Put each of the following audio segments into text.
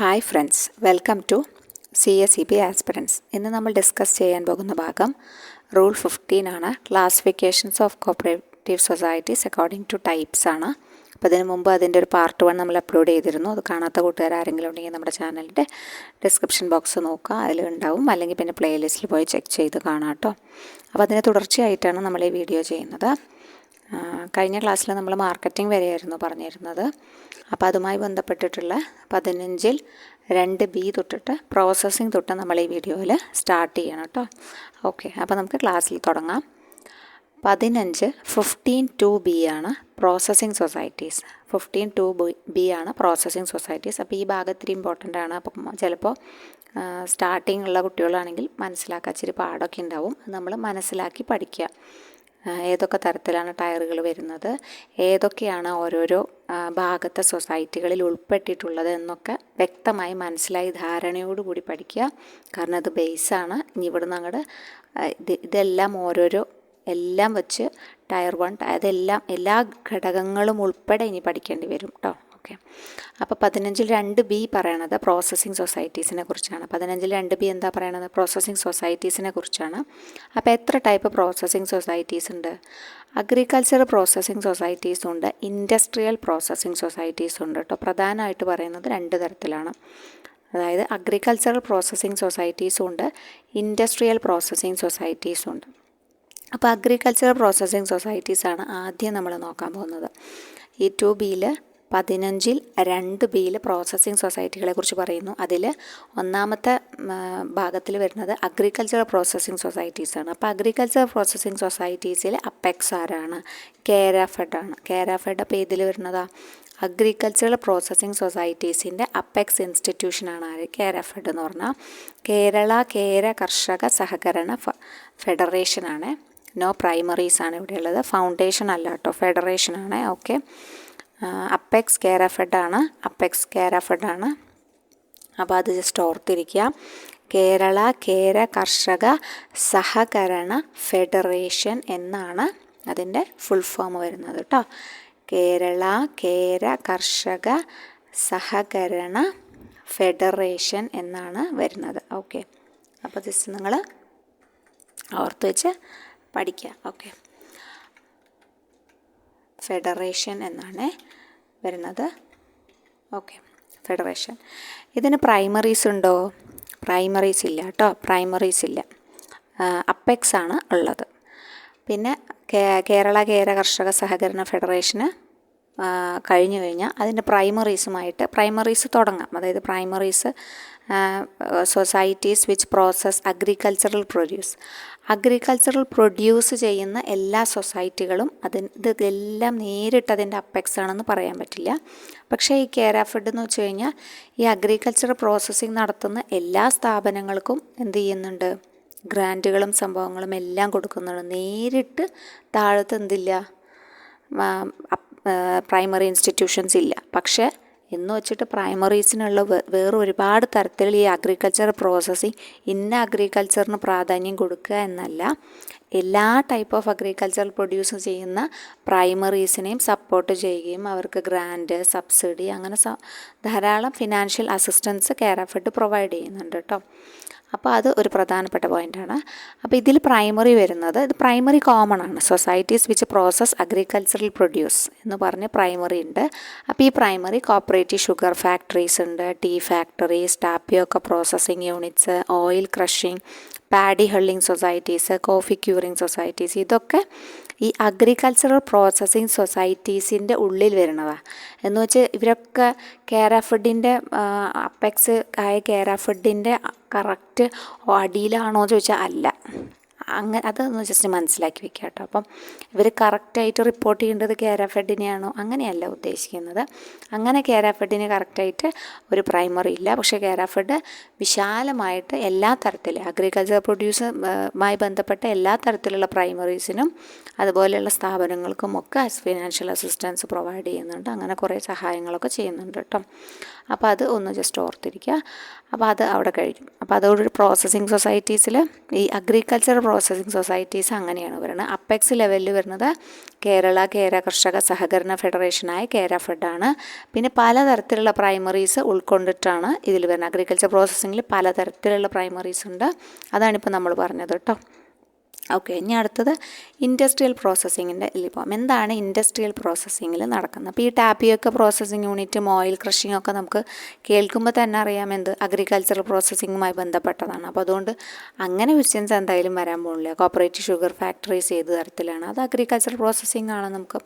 Hi friends, welcome to CSEB aspirants. ഇന്ന് നമ്മൾ discuss ചെയ്യാൻ പോകുന്ന ഭാഗം റൂൾ 15 ആണ്. Classifications of cooperative societies according to types ആണ്. അപ്പോൾ അതിന് മുമ്പ് അതിൻ്റെ ഒരു പാർട്ട് 1 നമ്മൾ അപ്ലോഡ് ചെയ്തിരുന്നു. അത് കാണാത്ത കൂട്ടുകാർ ആരെങ്കിലും ഉണ്ടെങ്കിൽ നമ്മുടെ ചാനലിൻ്റെ ഡിസ്ക്രിപ്ഷൻ ബോക്സ് നോക്കുക, അതിലുണ്ടാവും. അല്ലെങ്കിൽ പിന്നെ പ്ലേലിസ്റ്റിൽ പോയി ചെക്ക് ചെയ്ത് കാണാം കേട്ടോ. അപ്പോൾ അതിന് തുടർച്ചയായിട്ടാണ് നമ്മൾ ഈ വീഡിയോ ചെയ്യുന്നത്. കഴിഞ്ഞ ക്ലാസ്സിൽ നമ്മൾ മാർക്കറ്റിംഗ് വരെയായിരുന്നു പറഞ്ഞിരുന്നത്. അപ്പോൾ അതുമായി ബന്ധപ്പെട്ടിട്ടുള്ള 15-ൽ 2B തൊട്ടിട്ട് പ്രോസസ്സിംഗ് തൊട്ട് നമ്മൾ ഈ വീഡിയോയിൽ സ്റ്റാർട്ട് ചെയ്യണം കേട്ടോ. ഓക്കെ, അപ്പോൾ നമുക്ക് ക്ലാസ്സിൽ തുടങ്ങാം. 15(2)B ആണ് പ്രോസസ്സിംഗ് സൊസൈറ്റീസ്. 15(2)B ആണ് പ്രോസസ്സിംഗ് സൊസൈറ്റീസ്. അപ്പോൾ ഈ ഭാഗം ഇത്തിരി ഇമ്പോർട്ടൻ്റ് ആണ്. അപ്പം ചിലപ്പോൾ സ്റ്റാർട്ടിങ് ഉള്ള കുട്ടികളാണെങ്കിൽ മനസ്സിലാക്കാൻ ഇച്ചിരി പാടൊക്കെ ഉണ്ടാവും. അത് നമ്മൾ മനസ്സിലാക്കി പഠിക്കുക. ഏതൊക്കെ തരത്തിലാണ് ടയറുകൾ വരുന്നത്, ഏതൊക്കെയാണ് ഓരോരോ ഭാഗത്തെ സൊസൈറ്റികളിൽ ഉൾപ്പെട്ടിട്ടുള്ളത് എന്നൊക്കെ വ്യക്തമായി മനസ്സിലായി ധാരണയോടുകൂടി പഠിക്കുക. കാരണം അത് ബേസാണ്. ഇനി ഇവിടുന്ന് അങ്ങോട്ട് ഇതെല്ലാം ഓരോരോ എല്ലാം വെച്ച് ടയർ 1 അതെല്ലാം എല്ലാ ഘടകങ്ങളും ഉൾപ്പെടെ ഇനി പഠിക്കേണ്ടി വരും കേട്ടോ. ഓക്കെ, അപ്പോൾ 15-ൽ 2B പറയണത് പ്രോസസ്സിംഗ് സൊസൈറ്റീസിനെ കുറിച്ചാണ്. 15-ൽ 2B എന്താ പറയണത്? പ്രോസസ്സിംഗ് സൊസൈറ്റീസിനെ കുറിച്ചാണ്. അപ്പോൾ എത്ര ടൈപ്പ് പ്രോസസ്സിംഗ് സൊസൈറ്റീസ് ഉണ്ട്? അഗ്രികൾച്ചർ പ്രോസസ്സിംഗ് സൊസൈറ്റീസ് ഉണ്ട്, ഇൻഡസ്ട്രിയൽ പ്രോസസ്സിംഗ് സൊസൈറ്റീസ് ഉണ്ട് കേട്ടോ. പ്രധാനമായിട്ട് പറയുന്നത് 2 തരത്തിലാണ്. അതായത് അഗ്രികൾച്ചറൽ പ്രോസസ്സിംഗ് സൊസൈറ്റീസും ഉണ്ട്, ഇൻഡസ്ട്രിയൽ പ്രോസസ്സിംഗ് സൊസൈറ്റീസും ഉണ്ട്. അപ്പോൾ അഗ്രികൾച്ചറൽ പ്രോസസ്സിംഗ് സൊസൈറ്റീസാണ് ആദ്യം നമ്മൾ നോക്കാൻ പോകുന്നത്. ഈ 2Bയിൽ 15-ൽ 2Bയിൽ പ്രോസസ്സിംഗ് സൊസൈറ്റികളെ കുറിച്ച് പറയുന്നു. അതിൽ ഒന്നാമത്തെ ഭാഗത്തിൽ വരുന്നത് അഗ്രികൾച്ചറൽ പ്രോസസ്സിംഗ് സൊസൈറ്റീസാണ്. അപ്പോൾ അഗ്രികൾച്ചറൽ പ്രോസസ്സിംഗ് സൊസൈറ്റീസിൽ അപ്പെക്സ് ആരാണ്? കേരാഫെഡ് ആണ്. കേരാഫെഡ് അപ്പോൾ ഇതിൽ വരുന്നതാ അഗ്രികൾച്ചറൽ പ്രോസസ്സിംഗ് സൊസൈറ്റീസിൻ്റെ അപ്പെക്സ് ഇൻസ്റ്റിറ്റ്യൂഷനാണ് ആര്? കേരാഫെഡ് എന്ന് പറഞ്ഞാൽ കേരള കേര കർഷക സഹകരണ ഫെഡറേഷനാണ്. നോ പ്രൈമറീസാണ് ഇവിടെയുള്ളത്, ഫൗണ്ടേഷൻ അല്ല കേട്ടോ, ഫെഡറേഷനാണ്. Okay, apex കേരാഫെഡാണ്. അപ്പോൾ അത് ജസ്റ്റ് ഓർത്തിരിക്കുക. കേരള കേര കർഷക സഹകരണ ഫെഡറേഷൻ എന്നാണ് അതിൻ്റെ ഫുൾ ഫോം വരുന്നത് കേട്ടോ. കേരള കേര കർഷക സഹകരണ ഫെഡറേഷൻ എന്നാണ് വരുന്നത്. ഓക്കെ, അപ്പോൾ ജസ്റ്റ് നിങ്ങൾ ഓർത്ത് വെച്ച് പഠിക്കുക. ഓക്കെ, ഫെഡറേഷൻ എന്നാണ് വരുന്നത്. Okay, federation. ഇതിന് പ്രൈമറീസ് ഉണ്ടോ? പ്രൈമറീസ് ഇല്ല കേട്ടോ, പ്രൈമറീസ് ഇല്ല. അപ്പെക്സ് ആണ് ഉള്ളത്. പിന്നെ കേരള കേര കർഷക സഹകരണ ഫെഡറേഷന് കഴിഞ്ഞു കഴിഞ്ഞാൽ അതിൻ്റെ പ്രൈമറീസ് തുടങ്ങാം. അതായത് primaries societies which process agricultural produce ചെയ്യുന്ന എല്ലാ സൊസൈറ്റികളും ഇതെല്ലാം നേരിട്ട് അതിൻ്റെ അപ്പെക്സ് ആണെന്ന് പറയാൻ പറ്റില്ല. പക്ഷേ ഈ കേരാഫെഡ് എന്ന് വെച്ച് കഴിഞ്ഞാൽ ഈ അഗ്രികൾച്ചർ പ്രോസസ്സിങ് നടത്തുന്ന എല്ലാ സ്ഥാപനങ്ങൾക്കും എന്ത് ചെയ്യുന്നുണ്ട്? ഗ്രാൻറ്റുകളും സംഭവങ്ങളും എല്ലാം കൊടുക്കുന്നുണ്ട്. നേരിട്ട് താഴത്ത് എന്തില്ല? പ്രൈമറി ഇൻസ്റ്റിറ്റ്യൂഷൻസ് ഇല്ല. പക്ഷേ എന്ന് വെച്ചിട്ട് പ്രൈമറീസിനുള്ള വേറെ ഒരുപാട് തരത്തിൽ ഈ അഗ്രികൾച്ചർ പ്രോസസ്സിങ് ഇന്ന അഗ്രികൾച്ചറിന് പ്രാധാന്യം കൊടുക്കുക എന്നല്ല, എല്ലാ ടൈപ്പ് ഓഫ് അഗ്രികൾച്ചർ പ്രൊഡ്യൂസ് ചെയ്യുന്ന പ്രൈമറീസിനെയും സപ്പോർട്ട് ചെയ്യുകയും അവർക്ക് ഗ്രാൻറ്റ്, സബ്സിഡി, അങ്ങനെ ധാരാളം ഫിനാൻഷ്യൽ അസിസ്റ്റൻസ് കേരാഫെഡ് പ്രൊവൈഡ് ചെയ്യുന്നുണ്ട് കേട്ടോ. അപ്പോൾ അത് ഒരു പ്രധാനപ്പെട്ട പോയിൻ്റാണ്. അപ്പോൾ ഇതിൽ പ്രൈമറി വരുന്നത്, ഇത് പ്രൈമറി കോമൺ ആണ്. Societies which process agricultural produce എന്ന് പറഞ്ഞ് പ്രൈമറി ഉണ്ട്. അപ്പോൾ ഈ പ്രൈമറി കോപ്പറേറ്റീവ് ഷുഗർ ഫാക്ടറീസ് ഉണ്ട്, tea factories, tapioca processing units, oil crushing, paddy hulling societies, coffee curing societies, ഇതൊക്കെ ഈ അഗ്രികൾച്ചറൽ പ്രോസസ്സിംഗ് സൊസൈറ്റീസിൻ്റെ ഉള്ളിൽ വരുന്നതാണ്. എന്ന് വെച്ച് ഇവരൊക്കെ കേരാഫെഡിൻ്റെ അപ്പെക്സ് ആയ കേരാഫെഡിൻ്റെ കറക്റ്റ് അടിയിലാണോ ചോദിച്ചാൽ അല്ല. അങ്ങനെ അതൊന്ന് ജസ്റ്റ് മനസ്സിലാക്കി വെക്കുക കേട്ടോ. അപ്പം ഇവർ കറക്റ്റായിട്ട് റിപ്പോർട്ട് ചെയ്യേണ്ടത് കേരാഫെഡിനെയാണോ? അങ്ങനെയല്ല ഉദ്ദേശിക്കുന്നത്. അങ്ങനെ കേരാഫെഡിന് കറക്റ്റായിട്ട് ഒരു പ്രൈമറി ഇല്ല. പക്ഷേ കേരാഫെഡ് വിശാലമായിട്ട് എല്ലാ തരത്തിലും അഗ്രികൾച്ചർ പ്രൊഡ്യൂസുമായി ബന്ധപ്പെട്ട എല്ലാ തരത്തിലുള്ള പ്രൈമറീസിനും അതുപോലെയുള്ള സ്ഥാപനങ്ങൾക്കും ഒക്കെ ഫിനാൻഷ്യൽ അസിസ്റ്റൻസ് പ്രൊവൈഡ് ചെയ്യുന്നുണ്ട്. അങ്ങനെ കുറേ സഹായങ്ങളൊക്കെ ചെയ്യുന്നുണ്ട് കേട്ടോ. അപ്പോൾ അത് ഒന്ന് ജസ്റ്റ് ഓർത്തിരിക്കുക. അപ്പോൾ അത് അവിടെ കഴിയും. അപ്പോൾ അതോടൊരു പ്രോസസ്സിംഗ് സൊസൈറ്റീസിൽ ഈ അഗ്രികൾച്ചർ പ്രോസസ്സിംഗ് സൊസൈറ്റീസ് അങ്ങനെയാണ് വരുന്നത്. അപ്പെക്സ് ലെവലിൽ വരുന്നത് കേര കർഷക സഹകരണ ഫെഡറേഷനായ കേരഫെഡാണ്. പിന്നെ പലതരത്തിലുള്ള പ്രൈമറീസ് ഉൾക്കൊണ്ടിട്ടാണ് ഇതിൽ വരുന്നത്. അഗ്രികൾച്ചർ പ്രോസസ്സിങ്ങിൽ പലതരത്തിലുള്ള പ്രൈമറീസ് ഉണ്ട്. അതാണിപ്പോൾ നമ്മൾ പറഞ്ഞത് കേട്ടോ. ഓക്കെ, ഇനി അടുത്തത് ഇൻഡസ്ട്രിയൽ പ്രോസസ്സിങ്ങിൻ്റെ ഇതിലിപ്പോൾ എന്താണ് ഇൻഡസ്ട്രിയൽ പ്രോസസ്സിങ്ങിൽ നടക്കുന്നത്. അപ്പോൾ ഈ ടാപ്പിയൊക്കെ പ്രോസസ്സിങ് യൂണിറ്റും ഓയിൽ ക്രഷിംഗ് ഒക്കെ നമുക്ക് കേൾക്കുമ്പോൾ തന്നെ അറിയാം എന്ത് അഗ്രികൾച്ചറൽ പ്രോസസ്സിങ്ങുമായി ബന്ധപ്പെട്ടതാണ്. അപ്പോൾ അതുകൊണ്ട് അങ്ങനെ ക്വസ്റ്റ്യൻസ് എന്തായാലും വരാൻ പോകുന്നില്ല. കോപ്പറേറ്റീവ് ഷുഗർ ഫാക്ടറീസ് ഏത് തരത്തിലാണ്, അത് അഗ്രികൾച്ചറൽ പ്രോസസ്സിംഗ് ആണ് നമുക്ക്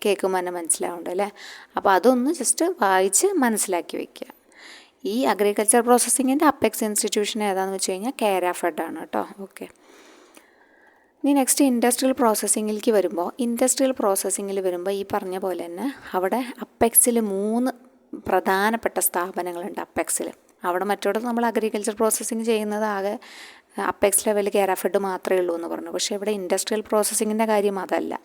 കേൾക്കുമ്പോൾ തന്നെ മനസ്സിലാവുന്നുണ്ട് അല്ലേ. അപ്പോൾ അതൊന്ന് ജസ്റ്റ് വായിച്ച് മനസ്സിലാക്കി വയ്ക്കുക. ഈ അഗ്രികൾച്ചർ പ്രോസസ്സിങ്ങിൻ്റെ അപ്പെക്സ് ഇൻസ്റ്റിറ്റ്യൂഷൻ ഏതാണെന്ന് വെച്ച് കഴിഞ്ഞാൽ കേരഫെഡാണ് കേട്ടോ. ഓക്കെ, ഇനി നെക്സ്റ്റ് ഇൻഡസ്ട്രിയൽ പ്രോസസ്സിങ്ങിലേക്ക് വരുമ്പോൾ ഈ പറഞ്ഞ പോലെ തന്നെ അവിടെ അപ്പെക്സിൽ 3 പ്രധാനപ്പെട്ട സ്ഥാപനങ്ങളുണ്ട്. അപ്പെക്സിൽ അവിടെ മറ്റോടത്ത് നമ്മൾ അഗ്രികൾച്ചർ പ്രോസസ്സിങ് ചെയ്യുന്നത് ആകെ അപ്പെക്സ് ലെവലിൽ കേരഫെഡ് മാത്രമേ ഉള്ളൂ എന്ന് പറഞ്ഞു. പക്ഷേ ഇവിടെ ഇൻഡസ്ട്രിയൽ പ്രോസസ്സിങ്ങിൻ്റെ കാര്യം അതല്ല.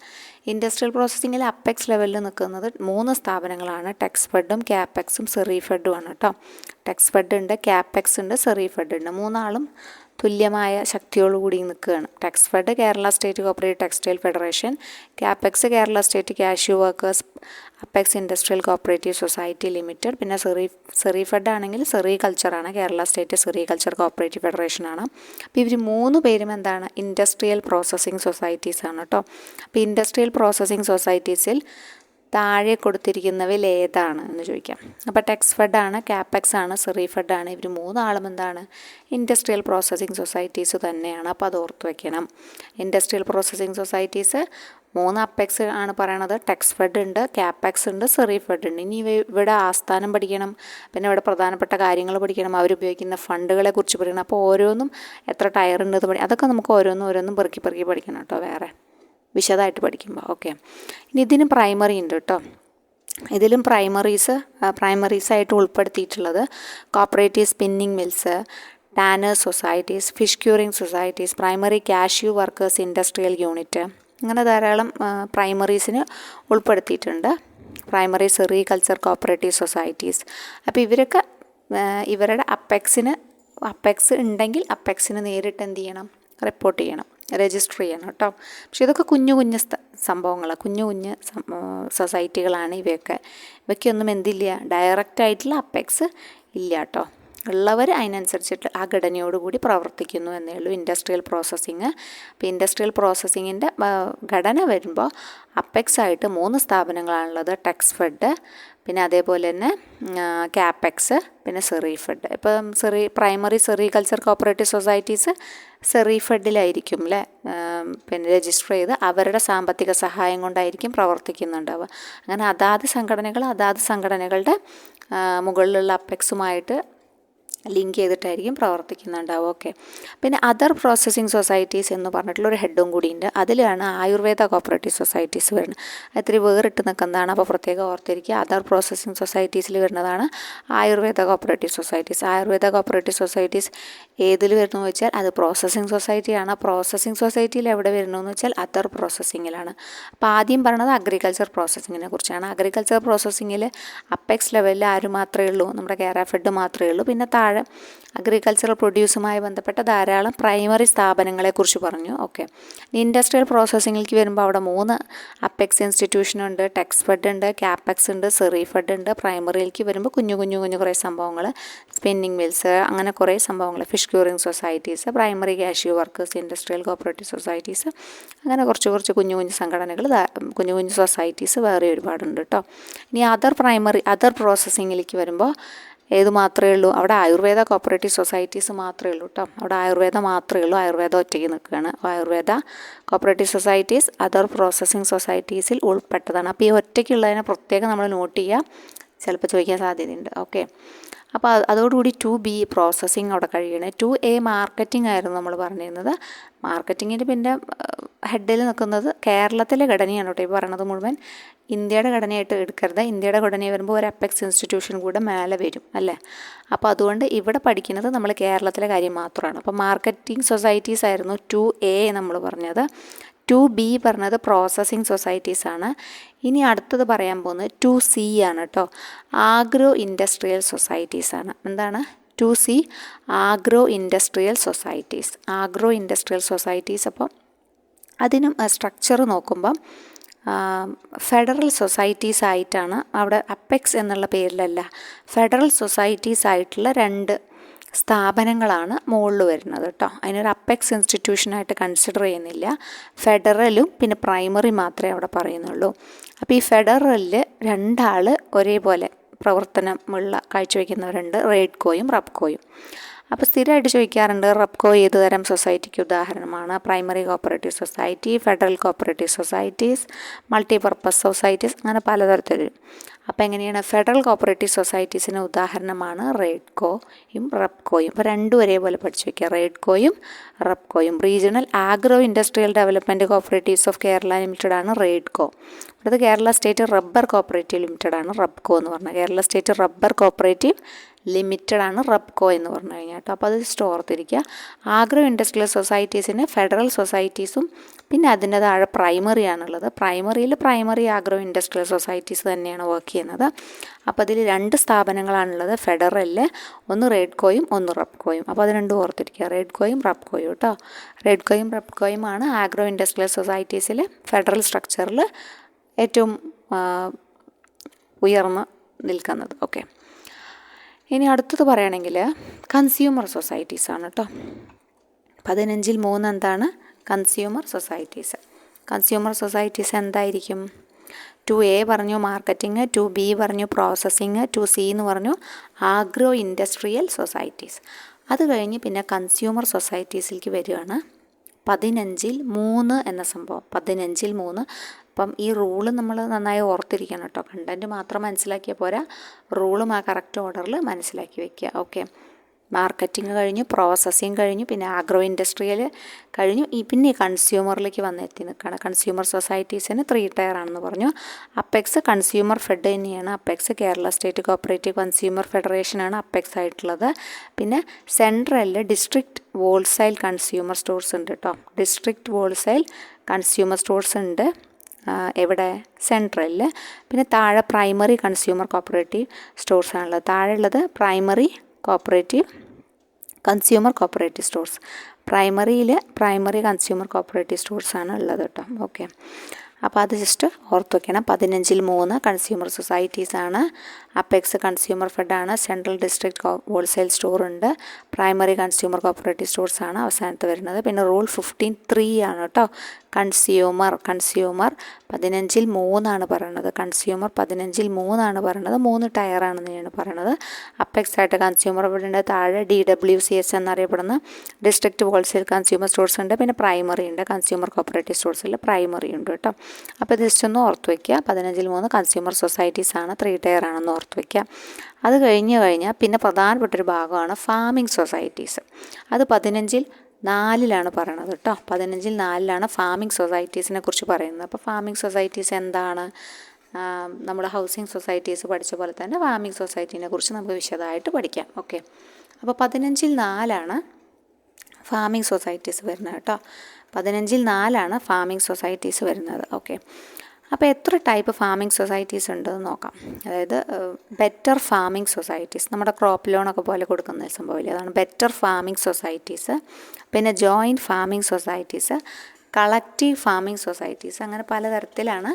ഇൻഡസ്ട്രിയൽ പ്രോസസ്സിങ്ങിൽ അപ്പെക്സ് ലെവലിൽ നിൽക്കുന്നത് 3 സ്ഥാപനങ്ങളാണ്. ടെക്സ്ഫെഡും ക്യാപെക്സും സെറിഫെഡുമാണ് കേട്ടോ. ടെക്സ്ഫെഡ് ഉണ്ട്, ക്യാപെക്സ് ഉണ്ട്, സെറിഫെഡ് ഉണ്ട്. 3 തുല്യമായ ശക്തിയോടുകൂടി നിൽക്കുകയാണ്. Texfed Kerala state cooperative textile federation, Capex Kerala state cashew workers apex industrial cooperative society limited. പിന്നെ സെറിഫെഡ് ആണെങ്കിൽ സെറികൾച്ചറാണ്, കേരള സ്റ്റേറ്റ് സെറികൾച്ചർ കോപ്പറേറ്റീവ് ഫെഡറേഷനാണ്. അപ്പോൾ ഇവർ 3 പേരും എന്താണ് ഇൻഡസ്ട്രിയൽ പ്രോസസ്സിംഗ് സൊസൈറ്റീസാണ് കേട്ടോ. അപ്പോൾ ഇൻഡസ്ട്രിയൽ പ്രോസസ്സിംഗ് സൊസൈറ്റീസിൽ താഴെ കൊടുത്തിരിക്കുന്നവയിൽ ഏതാണ് എന്ന് ചോദിക്കാം. അപ്പോൾ ടെക്സ്ഫെഡാണ്, ക്യാപെക്സ് ആണ്, സെറിഫെഡാണ്. ഇവർ 3 എന്താണ് ഇൻഡസ്ട്രിയൽ പ്രോസസ്സിംഗ് സൊസൈറ്റീസ് തന്നെയാണ്. അപ്പോൾ അത് ഓർത്ത് വയ്ക്കണം. ഇൻഡസ്ട്രിയൽ പ്രോസസ്സിംഗ് സൊസൈറ്റീസ് 3 അപ്പെക്സ് ആണ് പറയണത്. ടെക്സ്ഫെഡ് ഉണ്ട്, ക്യാപെക്സ് ഉണ്ട്, സെറിഫെഡ് ഉണ്ട്. ഇനി ഇവിടെ ആസ്ഥാനം പഠിക്കണം, പിന്നെ ഇവിടെ പ്രധാനപ്പെട്ട കാര്യങ്ങൾ പഠിക്കണം, അവരുപയോഗിക്കുന്ന ഫണ്ടുകളെ കുറിച്ച് പഠിക്കണം. അപ്പോൾ ഓരോന്നും എത്ര ടയർ ഉണ്ട് അതൊക്കെ നമുക്ക് ഓരോന്നും പെറുക്കി പഠിക്കണം കേട്ടോ, വേറെ വിശദമായിട്ട് പഠിക്കുമ്പോൾ. ഓക്കെ, ഇനി ഇതിന് പ്രൈമറി ഉണ്ട് കേട്ടോ. ഇതിലും പ്രൈമറീസായിട്ട് ഉൾപ്പെടുത്തിയിട്ടുള്ളത് cooperative spinning mills, tanners societies, fish curing societies, primary cashew workers industrial unit, അങ്ങനെ ധാരാളം പ്രൈമറീസിന് ഉൾപ്പെടുത്തിയിട്ടുണ്ട്. Primary sericulture cooperative societies. അപ്പോൾ ഇവരൊക്കെ ഇവരുടെ അപ്പെക്സ് ഉണ്ടെങ്കിൽ അപ്പെക്സിന് നേരിട്ട് എന്ത് ചെയ്യണം, റിപ്പോർട്ട് ചെയ്യണം, രജിസ്റ്റർ ചെയ്യണം കേട്ടോ. പക്ഷെ ഇതൊക്കെ കുഞ്ഞു സംഭവങ്ങളാണ്, കുഞ്ഞു സൊസൈറ്റികളാണ് ഇവയ്ക്കൊന്നും എന്തില്ല, ഡയറക്റ്റായിട്ടുള്ള അപ്പെക്സ് ഇല്ല കേട്ടോ. ഉള്ളവർ അതിനനുസരിച്ചിട്ട് ആ ഘടനയോടുകൂടി പ്രവർത്തിക്കുന്നു എന്നേ ഉള്ളൂ ഇൻഡസ്ട്രിയൽ പ്രോസസ്സിങ്. അപ്പോൾ ഇൻഡസ്ട്രിയൽ പ്രോസസ്സിങ്ങിൻ്റെ ഘടന വരുമ്പോൾ അപ്പെക്സ് ആയിട്ട് 3 സ്ഥാപനങ്ങളാണുള്ളത്. ടെക്സ്ഫെഡ്, പിന്നെ അതേപോലെ തന്നെ ക്യാപെക്സ്, പിന്നെ സെറിഫെഡ്. ഇപ്പം പ്രൈമറി സെറികൾച്ചർ കോപ്പറേറ്റീവ് സൊസൈറ്റീസ് സെറിഫെഡിലായിരിക്കും അല്ലേ പിന്നെ രജിസ്റ്റർ ചെയ്ത് അവരുടെ സാമ്പത്തിക സഹായം കൊണ്ടായിരിക്കും പ്രവർത്തിക്കുന്നുണ്ടാവുക. അങ്ങനെ അതാത് സംഘടനകളുടെ മുകളിലുള്ള അപ്പെക്സുമായിട്ട് ലിങ്ക് ചെയ്തിട്ടായിരിക്കും പ്രവർത്തിക്കുന്നുണ്ടാവും. ഓക്കെ, പിന്നെ അതർ പ്രോസസ്സിംഗ് സൊസൈറ്റീസ് എന്ന് പറഞ്ഞിട്ടുള്ളൊരു ഹെഡും കൂടിയുണ്ട്. അതിലാണ് ആയുർവേദ കോപ്പറേറ്റീവ് സൊസൈറ്റീസ് വരുന്നത്. ഇത്തിരി വേറിട്ട് നിൽക്കുന്നതാണ്, അപ്പോൾ പ്രത്യേകം ഓർത്തിരിക്കുക. അതർ പ്രോസസ്സിംഗ് സൊസൈറ്റീസിൽ വരുന്നതാണ് Ayurveda cooperative societies. Ayurveda cooperative societies ഏതിൽ വരുന്നു എന്ന് വെച്ചാൽ അത് പ്രോസസ്സിംഗ് സൊസൈറ്റിയാണ്. പ്രോസസ്സിംഗ് സൊസൈറ്റിയിൽ എവിടെ വരുന്നു വെച്ചാൽ അതർ പ്രോസസ്സിങ്ങിലാണ്. അപ്പോൾ ആദ്യം പറഞ്ഞത് അഗ്രികൾച്ചർ പ്രോസസ്സിങ്ങിനെ കുറിച്ചാണ്. അഗ്രികൾച്ചർ പ്രോസസ്സിങ്ങിൽ അപ്പെക്സ് ലെവലിൽ ആര് മാത്രമേ ഉള്ളൂ, നമ്മുടെ കേരഫെഡ് മാത്രമേ ഉള്ളൂ. പിന്നെ താഴെ അഗ്രികൾച്ചറൽ പ്രൊഡ്യൂസുമായി ബന്ധപ്പെട്ട ധാരാളം പ്രൈമറി സ്ഥാപനങ്ങളെക്കുറിച്ച് പറഞ്ഞു. ഓക്കെ, ഇൻഡസ്ട്രിയൽ പ്രോസസ്സിങ്ങിലേക്ക് വരുമ്പോൾ അവിടെ 3 അപ്പെക്സ് ഇൻസ്റ്റിറ്റ്യൂഷനുണ്ട്. ടെക്സ്ഫെഡ് ഉണ്ട്, ക്യാപെക്സ് ഉണ്ട്, സെറിഫെഡ് ഉണ്ട്. പ്രൈമറിയിലേക്ക് വരുമ്പോൾ കുഞ്ഞു കുറേ സംഭവങ്ങൾ, സ്പിന്നിങ് മിൽസ്, അങ്ങനെ കുറേ സംഭവങ്ങൾ, fish curing societies, primary cashew workers industrial cooperative societies, അങ്ങനെ കുറച്ച് കുഞ്ഞു സംഘടനകൾ, കുഞ്ഞു സൊസൈറ്റീസ് വേറെ ഒരുപാടുണ്ട് കേട്ടോ. ഇനി അതർ പ്രോസസ്സിങ്ങിലേക്ക് വരുമ്പോൾ ഏത് മാത്രമേ ഉള്ളൂ, അവിടെ ആയുർവേദ കോപ്പറേറ്റീവ് സൊസൈറ്റീസ് മാത്രമേ ഉള്ളൂ കേട്ടോ. അവിടെ ആയുർവേദ മാത്രമേ ഉള്ളൂ, ആയുർവേദ ഒറ്റയ്ക്ക് നിൽക്കുകയാണ്. Ayurveda cooperative societies other processing സൊസൈറ്റീസിൽ ഉൾപ്പെട്ടതാണ്. അപ്പോൾ ഈ ഒറ്റയ്ക്കുള്ളതിനെ പ്രത്യേകം നമ്മൾ നോട്ട് ചെയ്യുക, ചിലപ്പോൾ ചോദിക്കാൻ സാധ്യതയുണ്ട്. ഓക്കെ, അപ്പോൾ അതോടുകൂടി 2B പ്രോസസ്സിങ് അവിടെ കഴിയണേ. 2A മാർക്കറ്റിംഗ് ആയിരുന്നു നമ്മൾ പറഞ്ഞിരുന്നത്. മാർക്കറ്റിങ്ങിൻ്റെ പിന്നെ ഹെഡിൽ നിൽക്കുന്നത് കേരളത്തിലെ ഘടനയാണ് കേട്ടോ. ഈ പറയണത് മുഴുവൻ ഇന്ത്യയുടെ ഘടനയായിട്ട് എടുക്കരുത്. ഇന്ത്യയുടെ ഘടന വരുമ്പോൾ ഒരു അപ്പെക്സ് ഇൻസ്റ്റിറ്റ്യൂഷൻ കൂടെ മേലെ വരും അല്ലേ. അപ്പോൾ അതുകൊണ്ട് ഇവിടെ പഠിക്കുന്നത് നമ്മൾ കേരളത്തിലെ കാര്യം മാത്രമാണ്. അപ്പോൾ മാർക്കറ്റിംഗ് സൊസൈറ്റീസ് ആയിരുന്നു 2A നമ്മൾ പറഞ്ഞത്. 2B പറഞ്ഞത് പ്രോസസ്സിംഗ് സൊസൈറ്റീസാണ്. ഇനി അടുത്തത് പറയാൻ പോകുന്നത് 2C ആണ് കേട്ടോ. ആഗ്രോ ഇൻഡസ്ട്രിയൽ സൊസൈറ്റീസാണ്. എന്താണ് 2C ആഗ്രോ ഇൻഡസ്ട്രിയൽ സൊസൈറ്റീസ്. അപ്പം അതിനും സ്ട്രക്ചർ നോക്കുമ്പം ഫെഡറൽ സൊസൈറ്റീസ് ആയിട്ടാണ്, അവിടെ അപ്പെക്സ് എന്നുള്ള പേരിലല്ല, ഫെഡറൽ സൊസൈറ്റീസ് ആയിട്ടുള്ള 2 സ്ഥാപനങ്ങളാണ് മുകളിൽ വരുന്നത് കേട്ടോ. അതിനൊരു അപ്പെക്സ് ഇൻസ്റ്റിറ്റ്യൂഷനായിട്ട് കൺസിഡർ ചെയ്യുന്നില്ല. ഫെഡറലും പിന്നെ പ്രൈമറി മാത്രമേ അവിടെ പറയുന്നുള്ളൂ. അപ്പോൾ ഈ ഫെഡറലിൽ 2 ആൾ ഒരേപോലെ പ്രവർത്തനമുള്ള കാഴ്ചവെക്കുന്നവരുണ്ട്, റെയ്ഡ്കോയും റബ്കോയും. അപ്പോൾ സ്ഥിരമായിട്ട് ചോദിക്കാറുണ്ട് റബ്കോ ഏത് തരം സൊസൈറ്റിക്ക് ഉദാഹരണമാണ്? Primary cooperative society, federal cooperative societies, multipurpose societies, അങ്ങനെ പലതരത്തിൽ. അപ്പോൾ എങ്ങനെയാണ്? ഫെഡറൽ കോപ്പറേറ്റീവ് സൊസൈറ്റീസിന് ഉദാഹരണമാണ് റെയ്ഡ്കോയും റബ്കോയും. അപ്പോൾ 2 ഒരേപോലെ പഠിച്ചു വയ്ക്കുക, റെയ്ഡ്കോയും റബ്കോയും. Regional agro industrial development cooperatives of Kerala ലിമിറ്റഡാണ് റെയ്ഡ്കോ. അടുത്ത് കേരള സ്റ്റേറ്റ് റബ്ബർ കോപ്പറേറ്റീവ് ലിമിറ്റഡാണ് റബ്കോ എന്ന് പറഞ്ഞത്. കേരള സ്റ്റേറ്റ് റബ്ബർ കോപ്പറേറ്റീവ് ലിമിറ്റഡാണ് റബ്കോ എന്ന് പറഞ്ഞു കഴിഞ്ഞാൽ കേട്ടോ. അപ്പോൾ അത് ഓർത്തിരിക്കുക. ആഗ്രോ ഇൻഡസ്ട്രിയൽ സൊസൈറ്റീസിന് ഫെഡറൽ സൊസൈറ്റീസും പിന്നെ അതിൻ്റെ താഴെ പ്രൈമറിയാണുള്ളത്. പ്രൈമറി ആഗ്രോ ഇൻഡസ്ട്രിയൽ സൊസൈറ്റീസ് തന്നെയാണ് വർക്ക് ചെയ്യുന്നത്. അപ്പോൾ അതിൽ 2 സ്ഥാപനങ്ങളാണുള്ളത് ഫെഡറലിൽ, ഒന്ന് റെയ്ഡ്കോയും ഒന്ന് റബ്കോയും. അപ്പോൾ അത് 2 ഓർത്തിരിക്കുക, റെയ്ഡ്കോയും റബ്കോയും കേട്ടോ. റെയ്ഡ്കോയും റബ്കോയുമാണ് ആഗ്രോ ഇൻഡസ്ട്രിയൽ സൊസൈറ്റീസിൽ ഫെഡറൽ സ്ട്രക്ചറിൽ ഏറ്റവും ഉയർന്ന് നിൽക്കുന്നത്. ഓക്കെ, ഇനി അടുത്തത് പറയുകയാണെങ്കിൽ കൺസ്യൂമർ സൊസൈറ്റീസാണ് കേട്ടോ. 15-ൽ 3 എന്താണ്? Consumer societies. കൺസ്യൂമർ സൊസൈറ്റീസ് എന്തായിരിക്കും? 2A പറഞ്ഞു മാർക്കറ്റിംഗ്, 2B പറഞ്ഞു പ്രോസസ്സിങ്, 2C എന്ന് പറഞ്ഞു ആഗ്രോ ഇൻഡസ്ട്രിയൽ സൊസൈറ്റീസ്. അത് കഴിഞ്ഞ് പിന്നെ കൺസ്യൂമർ സൊസൈറ്റീസിലേക്ക് വരികയാണ്. 15-ൽ 3 എന്ന സംഭവം. 15-ൽ 3. അപ്പം ഈ റൂള് നമ്മൾ നന്നായി ഓർത്തിരിക്കണം കേട്ടോ. കണ്ടൻറ്റ് മാത്രം മനസ്സിലാക്കിയാൽ പോരാ, റൂളും ആ കറക്റ്റ് ഓർഡറിൽ മനസ്സിലാക്കി വയ്ക്കുക. ഓക്കെ, മാർക്കറ്റിംഗ് കഴിഞ്ഞു, പ്രോസസ്സിങ് കഴിഞ്ഞു, പിന്നെ ആഗ്രോ ഇൻഡസ്ട്രിയൽ കഴിഞ്ഞു, പിന്നെ കൺസ്യൂമറിലേക്ക് വന്നെത്തി നിൽക്കുകയാണ്. കൺസ്യൂമർ സൊസൈറ്റീസിന് 3 ടയർ ആണെന്ന് പറഞ്ഞു. അപ്പെക്സ് കൺസ്യൂമർ ഫെഡ് തന്നെയാണ്. Apex Kerala state cooperative consumer ഫെഡറേഷനാണ് അപ്പെക്സ് ആയിട്ടുള്ളത്. പിന്നെ സെൻട്രലിൽ ഡിസ്ട്രിക്റ്റ് ഹോൾസെയിൽ കൺസ്യൂമർ സ്റ്റോഴ്സ് ഉണ്ട് കേട്ടോ. ഡിസ്ട്രിക്റ്റ് ഹോൾസെയിൽ കൺസ്യൂമർ സ്റ്റോഴ്സ് ഉണ്ട് എവിടെ? സെൻട്രലിൽ. പിന്നെ താഴെ പ്രൈമറി കൺസ്യൂമർ കോപ്പറേറ്റീവ് സ്റ്റോഴ്സാണുള്ളത്. താഴെയുള്ളത് primary consumer cooperative stores. Primary consumer cooperative സ്റ്റോഴ്സാണ് ഉള്ളത് കേട്ടോ. ഓക്കെ, അപ്പോൾ അത് ജസ്റ്റ് ഓർത്ത് വയ്ക്കണം. 15-ൽ 3 കൺസ്യൂമർ സൊസൈറ്റീസാണ്. അപ്പെക്സ് കൺസ്യൂമർ ഫെഡാണ്. സെൻട്രൽ ഡിസ്ട്രിക്ട് ഹോൾസെയിൽ സ്റ്റോർ ഉണ്ട്. പ്രൈമറി കൺസ്യൂമർ കോപ്പറേറ്റീവ് സ്റ്റോഴ്സാണ് അവസാനത്ത് വരുന്നത്. പിന്നെ റൂൾ 15(3) ആണ് കേട്ടോ. കൺസ്യൂമർ 15-ൽ 3 പറയുന്നത്. കൺസ്യൂമർ 15-ൽ 3 പറയുന്നത്. 3 ടയറാണെന്നാണ് പറയുന്നത്. അപ്പെക്സ് ആയിട്ട് കൺസ്യൂമർ ഫെഡിൻ്റെ താഴെ DWCS എന്നറിയപ്പെടുന്ന ഡിസ്ട്രിക്റ്റ് ഹോൾസെയിൽ കൺസ്യൂമർ സ്റ്റോഴ്സ് ഉണ്ട്. പിന്നെ പ്രൈമറി ഉണ്ട്. കൺസ്യൂമർ കോപ്പറേറ്റീവ് സ്റ്റോഴ്സിൽ പ്രൈമറി ഉണ്ട് കേട്ടോ. അപ്പോൾ ജസ്റ്റ് ഒന്ന് ഓർത്ത് വയ്ക്കുക. 15-ൽ 3 കൺസ്യൂമർ സൊസൈറ്റീസാണ്. 3 ടയർ ആണെന്ന് ഓർത്ത് വയ്ക്കുക. അത് കഴിഞ്ഞാൽ പിന്നെ പ്രധാനപ്പെട്ടൊരു ഭാഗമാണ് ഫാമിംഗ് സൊസൈറ്റീസ്. അത് 15-ൽ 4 പറയണത് കേട്ടോ. 15-ൽ 4 ഫാമിംഗ് സൊസൈറ്റീസിനെ കുറിച്ച് പറയുന്നത്. അപ്പോൾ ഫാമിംഗ് സൊസൈറ്റീസ് എന്താണ്? നമ്മുടെ ഹൗസിംഗ് സൊസൈറ്റീസ് പഠിച്ച പോലെ തന്നെ ഫാമിംഗ് സൊസൈറ്റീനെ കുറിച്ച് നമുക്ക് വിശദമായിട്ട് പഠിക്കാം. ഓക്കെ, അപ്പോൾ 15-ൽ 4 ഫാമിംഗ് സൊസൈറ്റീസ് വരുന്നത് കേട്ടോ. 15-ൽ 4 ഫാമിംഗ് സൊസൈറ്റീസ് വരുന്നത്. ഓക്കെ, അപ്പോൾ എത്ര ടൈപ്പ് ഫാമിംഗ് സൊസൈറ്റീസ് ഉണ്ടെന്ന് നോക്കാം. അതായത് ബെറ്റർ ഫാമിംഗ് സൊസൈറ്റീസ്, നമ്മുടെ ക്രോപ്പ് ലോണൊക്കെ പോലെ കൊടുക്കുന്ന സംഭവമില്ലേ, അതാണ് ബെറ്റർ ഫാമിംഗ് സൊസൈറ്റീസ്. പിന്നെ joint farming societies, collective farming societies, അങ്ങനെ പലതരത്തിലാണ്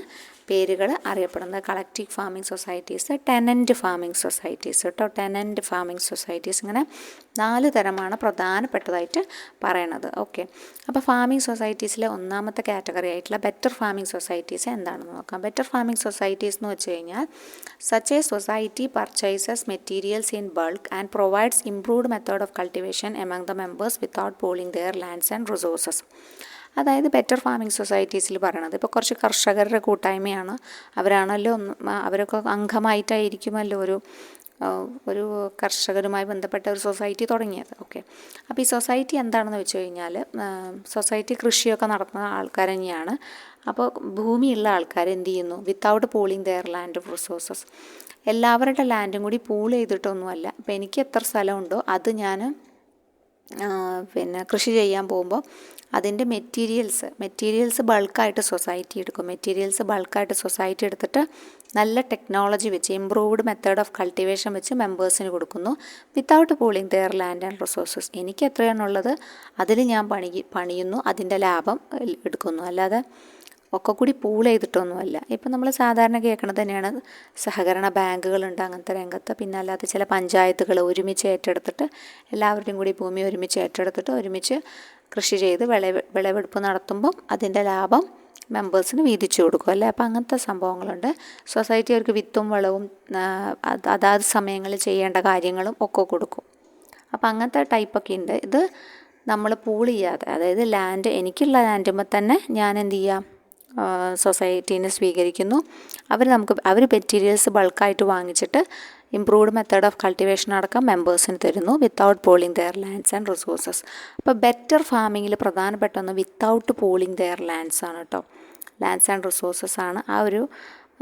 പേരുകൾ അറിയപ്പെടുന്നത്. Collective farming societies, tenant farming societies കേട്ടോ. ടെനൻറ്റ് ഫാമിംഗ് സൊസൈറ്റീസ്, ഇങ്ങനെ 4 തരമാണ് പ്രധാനപ്പെട്ടതായിട്ട് പറയണത്. ഓക്കെ, അപ്പോൾ ഫാമിംഗ് സൊസൈറ്റീസിലെ ഒന്നാമത്തെ കാറ്റഗറി ആയിട്ടുള്ള ബെറ്റർ ഫാമിംഗ് സൊസൈറ്റീസ് എന്താണെന്ന് നോക്കാം. ബെറ്റർ ഫാമിംഗ് സൊസൈറ്റീസ് എന്ന് വെച്ച് കഴിഞ്ഞാൽ such a society purchases materials in bulk and provides improved method of cultivation among the members without pooling their lands and resources. അതായത് better farming സൊസൈറ്റീസിൽ പറയണത് ഇപ്പോൾ കുറച്ച് കർഷകരുടെ കൂട്ടായ്മയാണ്. അവരാണല്ലോ അവരൊക്കെ അംഗമായിട്ടായിരിക്കുമല്ലോ ഒരു കർഷകരുമായി ബന്ധപ്പെട്ട ഒരു സൊസൈറ്റി തുടങ്ങിയത്. ഓക്കെ, അപ്പോൾ ഈ സൊസൈറ്റി എന്താണെന്ന് വെച്ച് കഴിഞ്ഞാൽ സൊസൈറ്റി കൃഷിയൊക്കെ നടത്തുന്ന ആൾക്കാർ തന്നെയാണ്. അപ്പോൾ ഭൂമിയുള്ള ആൾക്കാർ എന്ത് ചെയ്യുന്നു? Without pooling their land resources, എല്ലാവരുടെ ലാൻഡും കൂടി പൂൾ ചെയ്തിട്ടൊന്നുമല്ല. അപ്പോൾ എനിക്ക് എത്ര സ്ഥലമുണ്ടോ അത് ഞാൻ പിന്നെ കൃഷി ചെയ്യാൻ പോകുമ്പോൾ അതിൻ്റെ മെറ്റീരിയൽസ് ബൾക്കായിട്ട് സൊസൈറ്റി എടുക്കും. ബൾക്കായിട്ട് സൊസൈറ്റി എടുത്തിട്ട് നല്ല ടെക്നോളജി വെച്ച് ഇംപ്രൂവ്ഡ് മെത്തേഡ് ഓഫ് കൾട്ടിവേഷൻ വെച്ച് മെമ്പേഴ്സിന് കൊടുക്കുന്നു. Without pooling their land and resources. എനിക്ക് എത്രയാണുള്ളത് അതിൽ ഞാൻ പണിയുന്നു, അതിൻ്റെ ലാഭം എടുക്കുന്നു. അല്ലാതെ ഒക്കെ കൂടി പൂൾ ചെയ്തിട്ടൊന്നുമല്ല. ഇപ്പം നമ്മൾ സാധാരണ കേൾക്കണത് തന്നെയാണ്, സഹകരണ ബാങ്കുകളുണ്ട് അങ്ങനത്തെ രംഗത്ത്. പിന്നെ അല്ലാതെ ചില പഞ്ചായത്തുകൾ ഒരുമിച്ച് ഏറ്റെടുത്തിട്ട് എല്ലാവരുടെയും കൂടി ഭൂമി ഒരുമിച്ച് ഏറ്റെടുത്തിട്ട് ഒരുമിച്ച് കൃഷി ചെയ്ത് വിളവെടുപ്പ് നടത്തുമ്പം അതിൻ്റെ ലാഭം മെമ്പേഴ്സിന് വീതിച്ചു കൊടുക്കും അല്ലേ. അപ്പം അങ്ങനത്തെ സംഭവങ്ങളുണ്ട്. സൊസൈറ്റി അവർക്ക് വിത്തും വളവും അതാത് സമയങ്ങളിൽ ചെയ്യേണ്ട കാര്യങ്ങളും ഒക്കെ കൊടുക്കും. അപ്പം അങ്ങനത്തെ ടൈപ്പൊക്കെ ഉണ്ട്. ഇത് നമ്മൾ പൂൾ ചെയ്യാതെ, അതായത് എനിക്കുള്ള ലാൻഡുമ്പോൾ തന്നെ ഞാൻ എന്ത് ചെയ്യാം, സൊസൈറ്റീനെ സ്വീകരിക്കുന്നു. അവർ മെറ്റീരിയൽസ് ബൾക്കായിട്ട് വാങ്ങിച്ചിട്ട് ഇംപ്രൂവ്ഡ് മെത്തേഡ് ഓഫ് കൾട്ടിവേഷൻ അടക്കം മെമ്പേഴ്സിന് തരുന്നു without pooling their lands and resources. അപ്പോൾ ബെറ്റർ ഫാമിങ്ങിൽ പ്രധാനപ്പെട്ട ഒന്ന് വിത്തൗട്ട് പൂളിങ് ദെയർ ലാൻഡ്സ് ആണ് കേട്ടോ. ലാൻഡ്സ് ആൻഡ് റിസോഴ്സസ് ആണ് ആ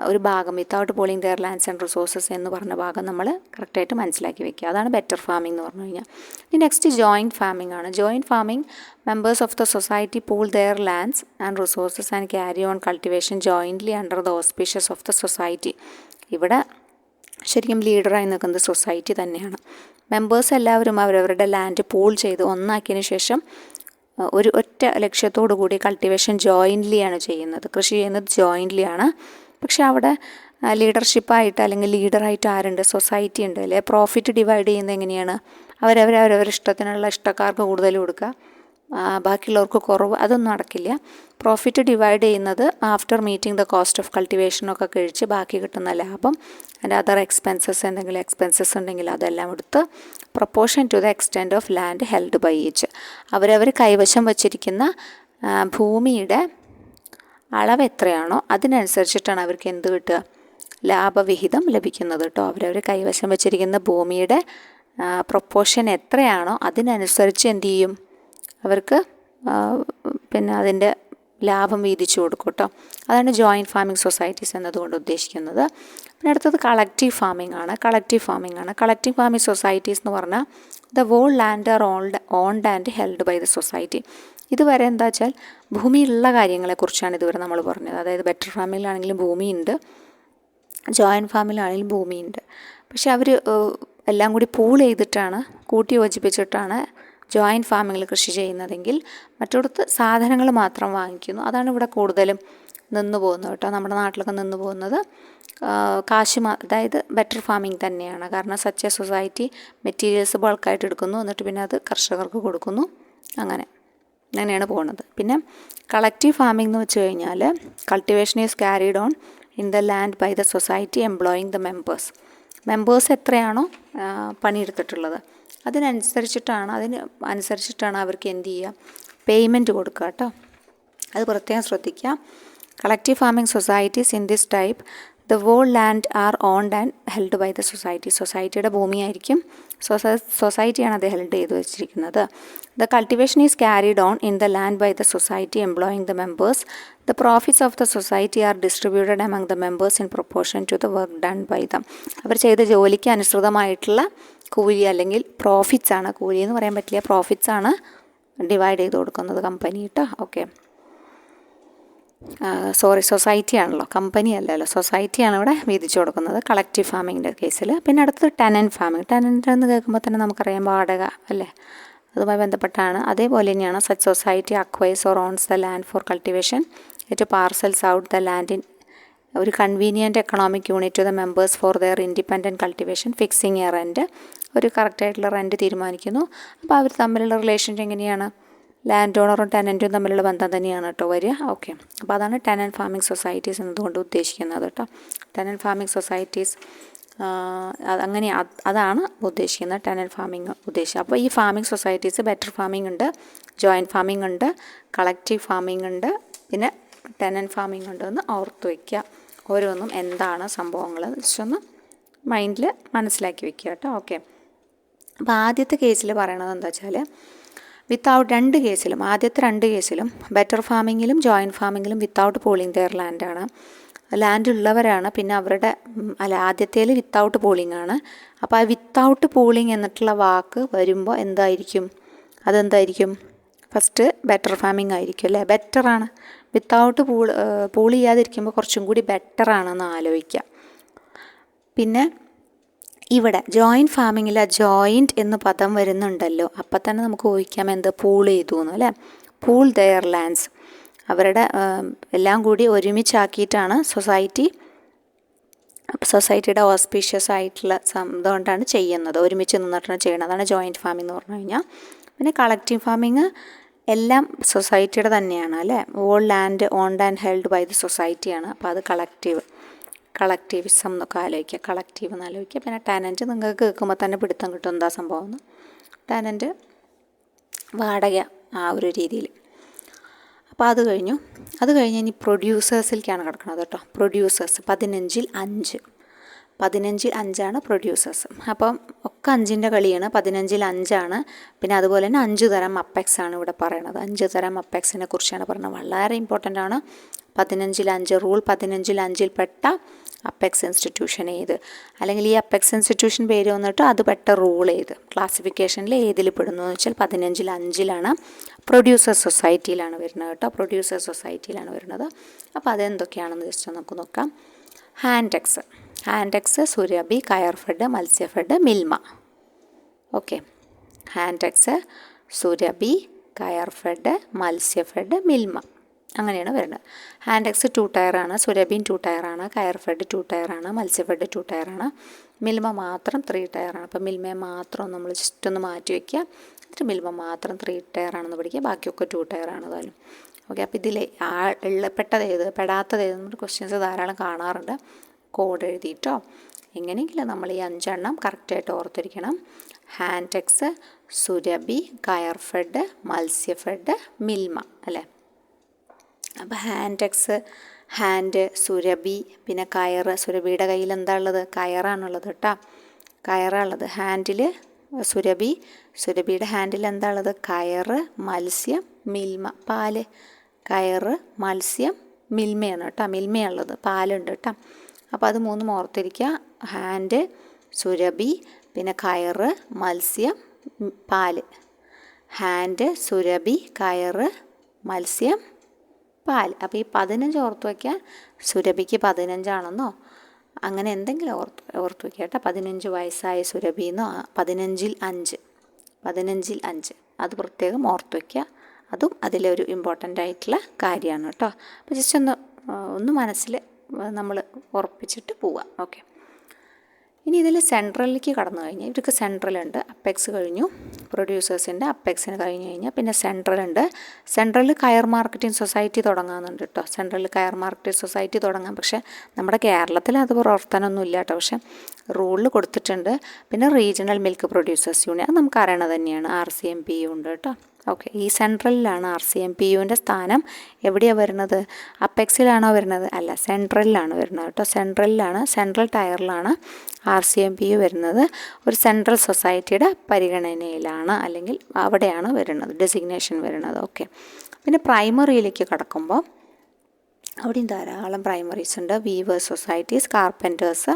ഒരു ഭാഗം. Without pooling their lands and resources എന്ന് പറഞ്ഞ ഭാഗം നമ്മൾ കറക്റ്റായിട്ട് മനസ്സിലാക്കി വെക്കുക. അതാണ് ബെറ്റർ ഫാമിംഗ് എന്ന് പറഞ്ഞു കഴിഞ്ഞാൽ. ഇനി നെക്സ്റ്റ് ജോയിൻറ്റ് ഫാമിംഗ് ആണ്. Joint farming, members of the society pool their lands and resources and carry on cultivation jointly under the auspices of the society. ഇവിടെ ശരിക്കും ലീഡറായി നിൽക്കുന്നത് സൊസൈറ്റി തന്നെയാണ്. മെമ്പേഴ്സ് എല്ലാവരും അവരവരുടെ ലാൻഡ് പൂൾ ചെയ്ത് ഒന്നാക്കിയതിന് ശേഷം ഒരു ഒറ്റ ലക്ഷ്യത്തോടു കൂടി കൾട്ടിവേഷൻ ജോയിൻ്റ്ലിയാണ് ചെയ്യുന്നത്. കൃഷി ചെയ്യുന്നത് ജോയിൻ്റ്ലിയാണ്. പക്ഷെ അവിടെ ലീഡർഷിപ്പായിട്ട് അല്ലെങ്കിൽ ലീഡറായിട്ട് ആരുണ്ട്? സൊസൈറ്റി ഉണ്ട് അല്ലേ. പ്രോഫിറ്റ് ഡിവൈഡ് ചെയ്യുന്നത് എങ്ങനെയാണ്? അവരവരുടെ ഇഷ്ടത്തിനുള്ള ഇഷ്ടക്കാർക്ക് കൂടുതൽ കൊടുക്കുക, ബാക്കിയുള്ളവർക്ക് കുറവ്, അതൊന്നും നടക്കില്ല. പ്രോഫിറ്റ് ഡിവൈഡ് ചെയ്യുന്നത് after meeting the cost of കൾട്ടിവേഷനൊക്കെ കഴിച്ച് ബാക്കി കിട്ടുന്ന ലാഭം അതിൻ്റെ അതർ എന്തെങ്കിലും എക്സ്പെൻസസ് ഉണ്ടെങ്കിൽ അതെല്ലാം എടുത്ത് proportion to the extent of land held by each. അവരവർ കൈവശം വച്ചിരിക്കുന്ന ഭൂമിയുടെ അളവ് എത്രയാണോ അതിനനുസരിച്ചിട്ടാണ് അവർക്ക് എന്ത് കിട്ടുക? ലാഭവിഹിതം ലഭിക്കുന്നത് കേട്ടോ. അവരവർ കൈവശം വച്ചിരിക്കുന്ന ഭൂമിയുടെ പ്രൊപ്പോർഷൻ എത്രയാണോ അതിനനുസരിച്ച് എന്ത് ചെയ്യും? അവർക്ക് പിന്നെ അതിൻ്റെ ലാഭം വീതിച്ചു കൊടുക്കും കേട്ടോ. അതാണ് ജോയിൻറ്റ് ഫാമിംഗ് സൊസൈറ്റീസ് എന്നതുകൊണ്ട് ഉദ്ദേശിക്കുന്നത്. പിന്നെ അടുത്തത് കളക്റ്റീവ് ഫാമിംഗ് ആണ്. കളക്റ്റീവ് ഫാമിംഗ് സൊസൈറ്റീസ് എന്ന് പറഞ്ഞാൽ the whole land are owned and held by the society. ഇതുവരെ എന്താ വെച്ചാൽ ഭൂമിയുള്ള കാര്യങ്ങളെക്കുറിച്ചാണ് ഇതുവരെ നമ്മൾ പറഞ്ഞത്. അതായത് ബെറ്റർ ഫാമിങ്ങിലാണെങ്കിലും ഭൂമിയുണ്ട്, ജോയിൻറ്റ് ഫാമിലാണെങ്കിലും ഭൂമിയുണ്ട്. പക്ഷെ അവർ എല്ലാം കൂടി പൂൾ ചെയ്തിട്ടാണ്, കൂട്ടി യോജിപ്പിച്ചിട്ടാണ് ജോയിൻറ്റ് ഫാമിങ്ങിൽ കൃഷി ചെയ്യുന്നതെങ്കിൽ മറ്റിടത്ത് സാധനങ്ങൾ മാത്രം വാങ്ങിക്കുന്നു. അതാണ് ഇവിടെ കൂടുതലും നിന്ന് പോകുന്നത് കേട്ടോ. നമ്മുടെ നാട്ടിലൊക്കെ നിന്ന് പോകുന്നത് അതായത് ബെറ്റർ ഫാമിംഗ് തന്നെയാണ്. കാരണം സച്ച് എ സൊസൈറ്റി മെറ്റീരിയൽസ് ബൾക്കായിട്ട് എടുക്കുന്നു, എന്നിട്ട് പിന്നെ അത് കർഷകർക്ക് കൊടുക്കുന്നു. അങ്ങനെയാണ് പോകുന്നത്. പിന്നെ കളക്റ്റീവ് ഫാമിംഗ് എന്ന് വെച്ച് കഴിഞ്ഞാൽ cultivation is carried on in the land by the society employing the members എത്രയാണോ പണിയെടുത്തിട്ടുള്ളത് അതിനനുസരിച്ചിട്ടാണ് അവർക്ക് എന്ത് ചെയ്യുക? പേയ്മെൻറ്റ് കൊടുക്കുക കേട്ടോ. അത് പ്രത്യേകം ശ്രദ്ധിക്കുക. Collective farming societies in this type the whole land are owned and held by the society. സൊസൈറ്റിയുടെ ഭൂമിയായിരിക്കും, സൊസൈറ്റിയാണ് അത് ഹെൽഡ് ചെയ്ത് വെച്ചിരിക്കുന്നത്. The cultivation is carried on in the land by the society employing the members. The profits of the society are distributed among the members in proportion to the work done by them. അവർ ചെയ്ത ജോലിക്ക് അനുസൃതമായിട്ടുള്ള കൂലി അല്ലെങ്കിൽ profits ആണ്, കൂലി എന്ന് പറയാൻ പറ്റില്ല, പ്രോഫിറ്റ്സ് ആണ് ഡിവൈഡ് ചെയ്ത് കൊടുക്കുന്നത് കമ്പനി കേട്ടോ. ഓക്കെ, സൊസൈറ്റി ആണല്ലോ, കമ്പനി അല്ലല്ലോ, സൊസൈറ്റിയാണ് ഇവിടെ വീതിച്ചു കൊടുക്കുന്നത് കളക്റ്റീവ് ഫാമിങ്ങിൻ്റെ കേസിൽ. പിന്നെ അടുത്തത് ടെനൻറ്റ് ഫാമിംഗ്. ടെനൻറ്റ് എന്ന് കേൾക്കുമ്പോൾ തന്നെ നമുക്കറിയാം വാടക അല്ലേ, അതുമായി ബന്ധപ്പെട്ടാണ്. അതേപോലെ തന്നെയാണ് such society acquires or owns the land for cultivation. It parcels out the land in ഒരു convenient economic unit to the members for their independent cultivation, fixing a rent. ഒരു കറക്റ്റായിട്ടുള്ള റെൻറ്റ് തീരുമാനിക്കുന്നു. അപ്പോൾ അവർ തമ്മിലുള്ള റിലേഷൻ എങ്ങനെയാണ്? ലാൻഡ് ഓണറും ടെനൻറ്റും തമ്മിലുള്ള ബന്ധം തന്നെയാണ് കേട്ടോ വരിക. ഓക്കെ, അപ്പോൾ അതാണ് ടെനൻറ്റ് ഫാമിംഗ് സൊസൈറ്റീസ് എന്നതുകൊണ്ട് ഉദ്ദേശിക്കുന്നത് കേട്ടോ. ടെനൻറ്റ് ഫാമിംഗ് സൊസൈറ്റീസ് അതാണ് ഉദ്ദേശിക്കുന്നത്, ടെനൻറ്റ് ഫാമിംഗ് ഉദ്ദേശിക്കുക. അപ്പോൾ ഈ ഫാമിംഗ് സൊസൈറ്റീസ് ബെറ്റർ ഫാമിംഗ് ഉണ്ട്, ജോയിൻറ്റ് ഫാമിംഗ് ഉണ്ട്, കളക്റ്റീവ് ഫാമിംഗ് ഉണ്ട്, പിന്നെ ടെനൻറ്റ് ഫാമിംഗ് ഉണ്ട് എന്ന് ഓർത്ത് വയ്ക്കുക. ഓരോന്നും എന്താണ് സംഭവങ്ങൾ ജസ്റ്റ് ഒന്ന് മൈൻഡിൽ മനസ്സിലാക്കി വെക്കുക കേട്ടോ. ഓക്കെ, അപ്പോൾ ആദ്യത്തെ കേസിൽ പറയണത് എന്താ വെച്ചാൽ ആദ്യത്തെ രണ്ട് കേസിലും ബെറ്റർ ഫാമിങ്ങിലും ജോയിൻറ്റ് ഫാമിങ്ങിലും വിത്തൗട്ട് പൂളിങ് ദെയർ ലാൻഡാണ്. ലാൻഡ് ഉള്ളവരാണ്. പിന്നെ ആദ്യത്തേൽ വിത്തൗട്ട് പൂളിംഗ് ആണ്. അപ്പോൾ ആ വിത്തൗട്ട് പൂളിംഗ് എന്നിട്ടുള്ള വാക്ക് വരുമ്പോൾ എന്തായിരിക്കും? അതെന്തായിരിക്കും? ഫസ്റ്റ് ബെറ്റർ ഫാമിംഗ് ആയിരിക്കും അല്ലേ? ബെറ്ററാണ്. വിത്തൗട്ട് പൂൾ ചെയ്യാതിരിക്കുമ്പോൾ കുറച്ചും കൂടി ബെറ്ററാണെന്ന് ആലോചിക്കുക. പിന്നെ ഇവിടെ ജോയിൻറ്റ് ഫാമിങ്ങിൽ ആ ജോയിൻറ്റ് എന്ന് പദം വരുന്നുണ്ടല്ലോ, അപ്പം തന്നെ നമുക്ക് ഊഹിക്കാം എന്ത് പൂൾ ചെയ്തു എന്ന് അല്ലേ? പൂൾ ദെയർ ലാൻഡ്സ്, അവരുടെ എല്ലാം കൂടി ഒരുമിച്ചാക്കിയിട്ടാണ് സൊസൈറ്റിയുടെ ഓസ്പീഷ്യസ് ആയിട്ടുള്ള ഇതുകൊണ്ടാണ് ചെയ്യുന്നത്, ഒരുമിച്ച് നിന്നിട്ടാണ് ചെയ്യുന്നത്. അതാണ് ജോയിൻറ്റ് ഫാമിംഗ് എന്ന് പറഞ്ഞു കഴിഞ്ഞാൽ. പിന്നെ കളക്റ്റീവ് ഫാമിങ് എല്ലാം സൊസൈറ്റിയുടെ തന്നെയാണ് അല്ലേ? All land owned and held by the സൊസൈറ്റിയാണ്. അപ്പോൾ അത് കളക്റ്റീവിസം എന്നൊക്കെ ആലോചിക്കുക, കളക്റ്റീവ് എന്ന് ആലോചിക്കുക. പിന്നെ ടെനൻറ്റ് നിങ്ങൾക്ക് കേൾക്കുമ്പോൾ തന്നെ പിടുത്തം കിട്ടും എന്താ സംഭവം എന്ന്. ടെനൻറ്റ് വാടക ആ ഒരു രീതിയിൽ. അപ്പോൾ അത് കഴിഞ്ഞ് ഇനി പ്രൊഡ്യൂസേഴ്സിലേക്കാണ് കിടക്കുന്നത് കേട്ടോ. പ്രൊഡ്യൂസേഴ്സ് 15-ൽ 5 പ്രൊഡ്യൂസേഴ്സ്. അപ്പം ഒക്കെ 5ൻ്റെ കളിയാണ്. 15-ൽ 5. പിന്നെ അതുപോലെ തന്നെ 5 തരം അപ്പെക്സ് ആണ് ഇവിടെ പറയണത്. 5 തരം അപ്പെക്സിനെ കുറിച്ചാണ് പറയുന്നത്. വളരെ ഇമ്പോർട്ടൻ്റ് ആണ്. 15-ൽ 5 റൂൾ 15-ൽ 5 പെട്ട അപ്പെക്സ് ഇൻസ്റ്റിറ്റ്യൂഷൻ ഏത്, അല്ലെങ്കിൽ ഈ അപ്പെക്സ് ഇൻസ്റ്റിറ്റ്യൂഷൻ പേര് വന്നിട്ട് അത് പെട്ട റൂൾ ഏത്, ക്ലാസിഫിക്കേഷനിൽ ഏതിൽ പെടുന്നു എന്ന് വെച്ചാൽ 15-ൽ 5 പ്രൊഡ്യൂസേഴ്സ് സൊസൈറ്റിയിലാണ് വരുന്നത് കേട്ടോ. പ്രൊഡ്യൂസേഴ്സ് സൊസൈറ്റിയിലാണ് വരുന്നത്. അപ്പോൾ അതെന്തൊക്കെയാണെന്ന് ജസ്റ്റ് നമുക്ക് നോക്കാം. ഹാൻഡെക്സ്, സുരഭി, കയർഫെഡ്, മത്സ്യഫെഡ്, മിൽമ. ഓക്കെ, ഹാൻഡെക്സ്, സുരഭി, കയർഫെഡ്, മത്സ്യഫെഡ്, മിൽമ, അങ്ങനെയാണ് വരുന്നത്. ഹാൻഡെക്സ് 2 ടയറാണ്, സുരഭിയും 2 ടയറാണ്, കയർഫെഡ് 2 ടയറാണ്, മത്സ്യഫെഡ് 2 ടയറാണ്, മിൽമ മാത്രം 3 ടയറാണ്. അപ്പോൾ മിൽമയെ മാത്രം നമ്മൾ ജസ്റ്റ് ഒന്ന് മാറ്റി വയ്ക്കുക. എന്നിട്ട് മിൽമ മാത്രം 3 ടയറാണെന്ന് പഠിക്കുക. ബാക്കിയൊക്കെ 2 ടയറാണ് താനും. ഓക്കെ, അപ്പോൾ ഇതിൽ പെടാത്തത് ഏത് നമ്മുടെ ക്വസ്റ്റ്യൻസ് ധാരാളം കാണാറുണ്ട്. കോഡ് എഴുതിയിട്ടോ എങ്ങനെയെങ്കിലും നമ്മൾ ഈ 5 കറക്റ്റായിട്ട് ഓർത്തിരിക്കണം. ഹാൻഡെക്സ്, സുരഭി, കയർഫെഡ്, മത്സ്യഫെഡ്, മിൽമ അല്ലേ? അപ്പോൾ ഹാൻഡ്, സുരഭി, പിന്നെ കയറ്. സുരഭിയുടെ കയ്യിൽ എന്താ ഉള്ളത്? കയറാണുള്ളത് കേട്ടോ. കയറാണുള്ളത് ഹാൻഡിൽ. സുരഭിയുടെ ഹാൻഡിൽ എന്താ ഉള്ളത്? കയറ്, മത്സ്യം, മിൽമ, പാല്. കയറ്, മത്സ്യം, മിൽമയാണ് കേട്ടോ. മിൽമയുള്ളത്, പാലുണ്ട് കേട്ടോ. അപ്പോൾ അത് 3 ഓർത്തിരിക്കുക. ഹാൻഡ്, സുരഭി, പിന്നെ കയറ്, മത്സ്യം, പാല്. ഹാൻഡ്, സുരഭി, കയറ്, മത്സ്യം, പാൽ. അപ്പോൾ ഈ 15 ഓർത്ത് വയ്ക്കുക. സുരഭിക്ക് 15 അങ്ങനെ എന്തെങ്കിലും ഓർത്ത് വയ്ക്കുക കേട്ടോ. 15 വയസ്സായ സുരഭിന്നോ 15-ൽ 5 അത് പ്രത്യേകം ഓർത്ത് വയ്ക്കുക. അതും അതിലൊരു ഇമ്പോർട്ടൻ്റ് ആയിട്ടുള്ള കാര്യമാണ് കേട്ടോ. അപ്പോൾ ജസ്റ്റ് ഒന്ന് മനസ്സിൽ നമ്മൾ ഉറപ്പിച്ചിട്ട് പോവുക. ഓക്കെ, ഇനി ഇതിൽ സെൻട്രലിലേക്ക് കടന്നു കഴിഞ്ഞാൽ ഇവർക്ക് സെൻട്രലുണ്ട്. അപ്പെക്സ് കഴിഞ്ഞു, പ്രൊഡ്യൂസേഴ്സിൻ്റെ അപ്പെക്സിന് കഴിഞ്ഞ് കഴിഞ്ഞാൽ പിന്നെ സെൻട്രലുണ്ട്. സെൻട്രലിൽ കയർ മാർക്കറ്റിംഗ് സൊസൈറ്റി തുടങ്ങാമെന്നുണ്ട് കേട്ടോ. സെൻട്രലിൽ കയർ മാർക്കറ്റിംഗ് സൊസൈറ്റി തുടങ്ങാം. പക്ഷേ നമ്മുടെ കേരളത്തിൽ അത് പ്രവർത്തനമൊന്നും ഇല്ല കേട്ടോ. പക്ഷേ റൂളിൽ കൊടുത്തിട്ടുണ്ട്. പിന്നെ റീജിയണൽ മിൽക്ക് പ്രൊഡ്യൂസേഴ്സ് യൂണിയൻ, അത് നമുക്ക് അറിയണത് തന്നെയാണ്. RCMPU ഉണ്ട് കേട്ടോ. ഓക്കെ, ഈ സെൻട്രലിലാണ് RCMPUവിൻ്റെ സ്ഥാനം. എവിടെയാണ് വരുന്നത്? അപ്പെക്സിലാണോ വരുന്നത്? അല്ല, സെൻട്രലിലാണ് വരുന്നത് കേട്ടോ. സെൻട്രൽ ടയറിലാണ് RCMPU വരുന്നത്. ഒരു സെൻട്രൽ സൊസൈറ്റിയുടെ പരിഗണനയിലാണ്, അല്ലെങ്കിൽ അവിടെയാണ് വരുന്നത്, ഡെസിഗ്നേഷൻ വരുന്നത്. ഓക്കെ, പിന്നെ പ്രൈമറിയിലേക്ക് കടക്കുമ്പോൾ അവിടെയും ധാരാളം പ്രൈമറീസ് ഉണ്ട്. Weavers societies, carpenters,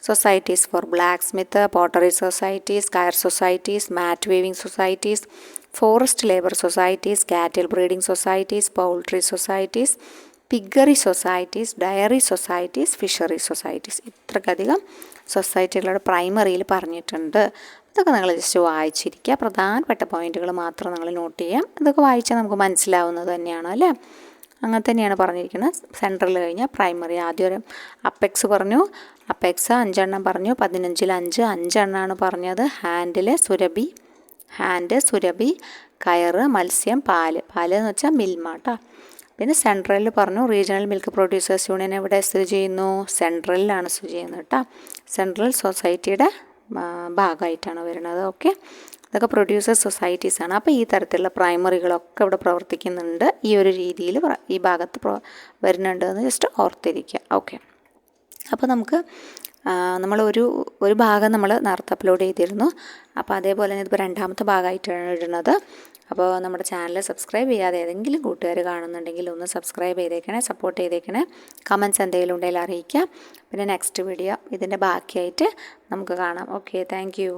societies for blacksmith, pottery societies, കയർ societies, mat weaving societies, forest labour societies, cattle breeding societies, poultry societies, piggery societies, dairy societies, fishery societies. ഇത്രയധികം സൊസൈറ്റികളുടെ പ്രൈമറിയിൽ പറഞ്ഞിട്ടുണ്ട്. ഇതൊക്കെ നിങ്ങൾ ജസ്റ്റ് വായിച്ചിരിക്കുക. പ്രധാനപ്പെട്ട പോയിന്റുകൾ മാത്രം നിങ്ങൾ നോട്ട് ചെയ്യാം. ഇതൊക്കെ വായിച്ചാൽ നമുക്ക് മനസ്സിലാവുന്നത് തന്നെയാണ് അല്ലേ? അങ്ങനെ തന്നെയാണ് പറഞ്ഞിരിക്കുന്നത്. സെൻട്രൽ കഴിഞ്ഞാൽ പ്രൈമറി. ആദ്യം ഒരു അപ്പെക്സ് പറഞ്ഞു. അപ്പെക്സ് 5 പറഞ്ഞു. 15-ൽ 5 പറഞ്ഞത്. ഹാൻഡ്, സുരഭി, കയറ്, മത്സ്യം, പാല് എന്ന് വെച്ചാൽ മിൽമ കേട്ടോ. പിന്നെ സെൻട്രലിൽ പറഞ്ഞു റീജിയണൽ മിൽക്ക് പ്രൊഡ്യൂസേഴ്സ് യൂണിയൻ എവിടെ സ്ഥിതി ചെയ്യുന്നു? സെൻട്രലിലാണ് സ്ഥിതി ചെയ്യുന്നത് കേട്ടോ. സെൻട്രൽ സൊസൈറ്റിയുടെ ഭാഗമായിട്ടാണ് വരുന്നത്. ഓക്കെ, ഇതൊക്കെ പ്രൊഡ്യൂസേഴ്സ് സൊസൈറ്റീസാണ്. അപ്പോൾ ഈ തരത്തിലുള്ള പ്രൈമറികളൊക്കെ ഇവിടെ പ്രവർത്തിക്കുന്നുണ്ട്. ഈ ഒരു രീതിയിൽ ഈ ഭാഗത്ത് വരുന്നുണ്ട് എന്ന് ജസ്റ്റ് ഓർത്തിരിക്കുക. ഓക്കെ, അപ്പോൾ നമുക്ക് നമ്മൾ ഒരു ഭാഗം നമ്മൾ നേരത്തെ അപ്ലോഡ് ചെയ്തിരുന്നു. അപ്പോൾ അതേപോലെ തന്നെ ഇതിപ്പോൾ 2ാമത്തെ ഭാഗമായിട്ടാണ് ഇടുന്നത്. അപ്പോൾ നമ്മുടെ ചാനൽ സബ്സ്ക്രൈബ് ചെയ്യാതെ ഏതെങ്കിലും കൂട്ടുകാർ കാണുന്നുണ്ടെങ്കിൽ ഒന്ന് സബ്സ്ക്രൈബ് ചെയ്തേക്കണേ, സപ്പോർട്ട് ചെയ്തേക്കണേ. കമൻറ്റ്സ് എന്തെങ്കിലും ഉണ്ടെങ്കിൽ അറിയിക്കാം. പിന്നെ നെക്സ്റ്റ് വീഡിയോ ഇതിൻ്റെ ബാക്കിയായിട്ട് നമുക്ക് കാണാം. Okay, thank you.